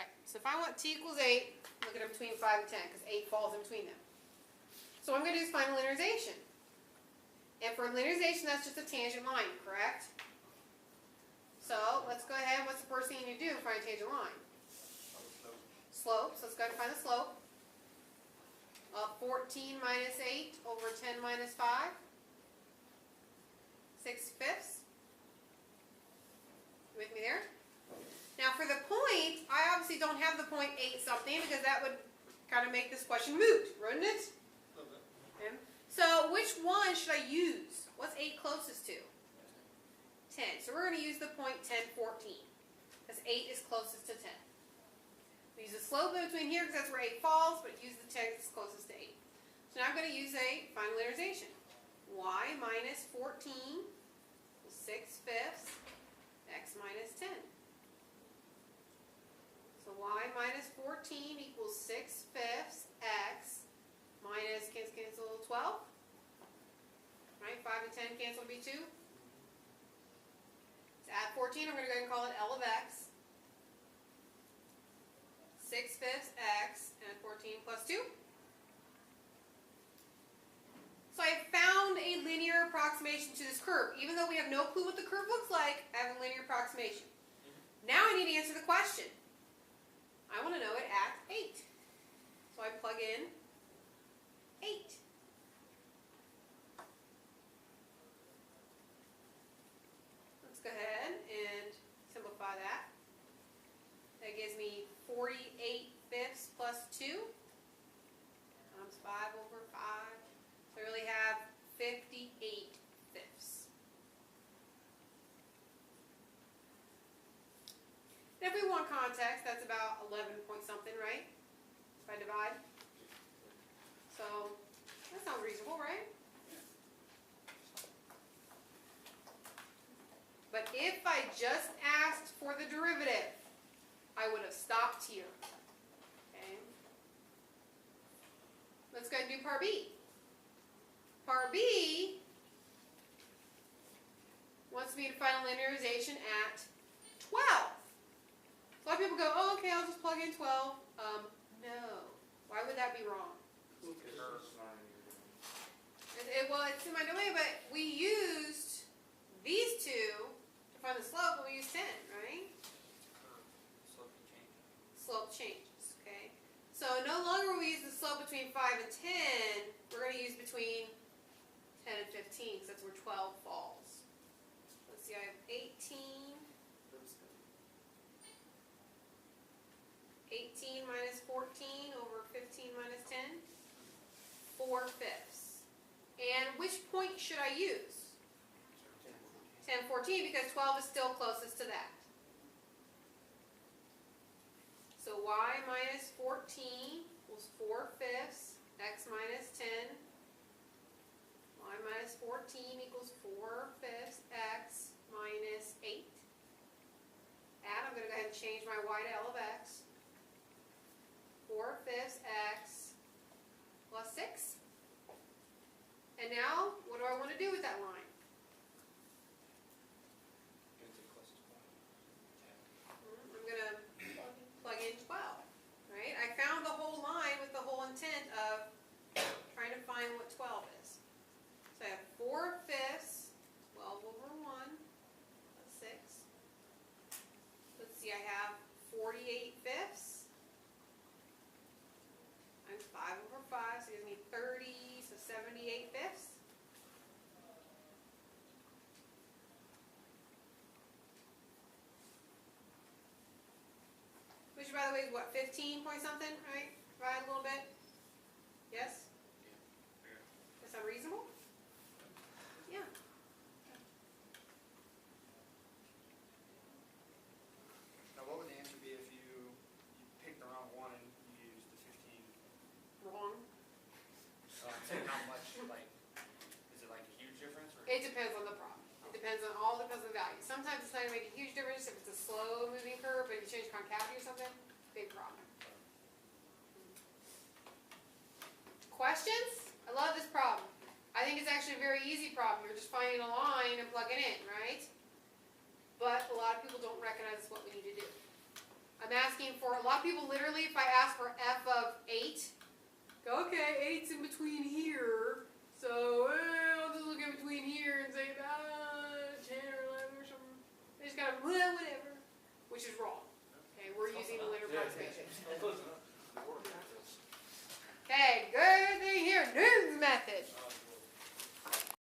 Right, so if I want t equals 8, look at them between 5 and 10, because 8 falls in between them. So what I'm going to do is find linearization. And for linearization, that's just a tangent line, correct? So let's go ahead. What's the first thing you need to do to find a tangent line? Slope. So let's go ahead and find the slope. 14 minus 8 over 10 minus 5. 6/5. You with me there? Now for the point, I obviously don't have the point 8 something because that would kind of make this question moot, wouldn't it? Okay. So which one should I use? What's 8 closest to? 10. So we're going to use the point 10, 14. Because 8 is closest to 10. We use the slope in between here because that's where 8 falls, but use the 10 because it's closest to 8. So now I'm going to use a final linearization. Y minus 14 is 6/5, x minus 10. So y minus 14 equals 6/5 x minus, cancel 12. Right, 5 and 10 cancel to be 2. To add 14, I'm going to go ahead and call it L of x. 6/5 x and 14 plus 2. So I found a linear approximation to this curve. Even though we have no clue what the curve looks like, I have a linear approximation. Now I need to answer the question. I want to know it at 8. So I plug in 8. Let's go ahead and simplify that. That gives me 48/5 plus 2 times 5 over 5. So I really have 58/5. And if we want context, that's about 11 point something, right? If I divide. So that sounds reasonable, right? But if I just asked for the derivative, I would have stopped here. Okay. Let's go ahead and do part B. Part B wants me to find a linearization at 12. So a lot of people go, oh, okay, I'll just plug in 12. No. Why would that be wrong? Well, it's in my domain, but we used these two to find the slope, and we used 10, right? Slope changes, okay? So no longer will we use the slope between 5 and 10. We're going to use between 10 and 15, because that's where 12 falls. Let's see, I have 18. 18 minus 14 over 15 minus 10. 4/5. And which point should I use? 10, 14, because 12 is still closest to that. So y minus 14 equals 4/5, x minus 10. Y minus 14 equals 4/5 x minus 8. Add, I'm going to go ahead and change my y to L of x. 4/5 x plus 6. And now, what do I want to do with that line? I'm going to plug in 12. Right? I found the whole line with the whole intent of trying to find what 12 is. So I have 4/5, 12 over 1, plus 6. Let's see, I have 48/5 times 5 over 5, so it gives me 30, so 78/5. Which, by the way, is what, 15 point something, right? Right, a little bit? Yes? Does that sound reasonable? Yeah. Now, what would the answer be if you picked the wrong one and you used the 15? Wrong. How much, like, is it like a huge difference? Or? It depends on the problem. It depends on the value. Sometimes it's not going to make a huge difference if it's a slow moving curve, but if you change concavity or something, big problem. Questions? I love this problem. I think it's actually a very easy problem. You're just finding a line and plugging in, right? But a lot of people don't recognize what we need to do. I'm asking for, a lot of people literally, if I ask for f of 8, go, okay, 8's in between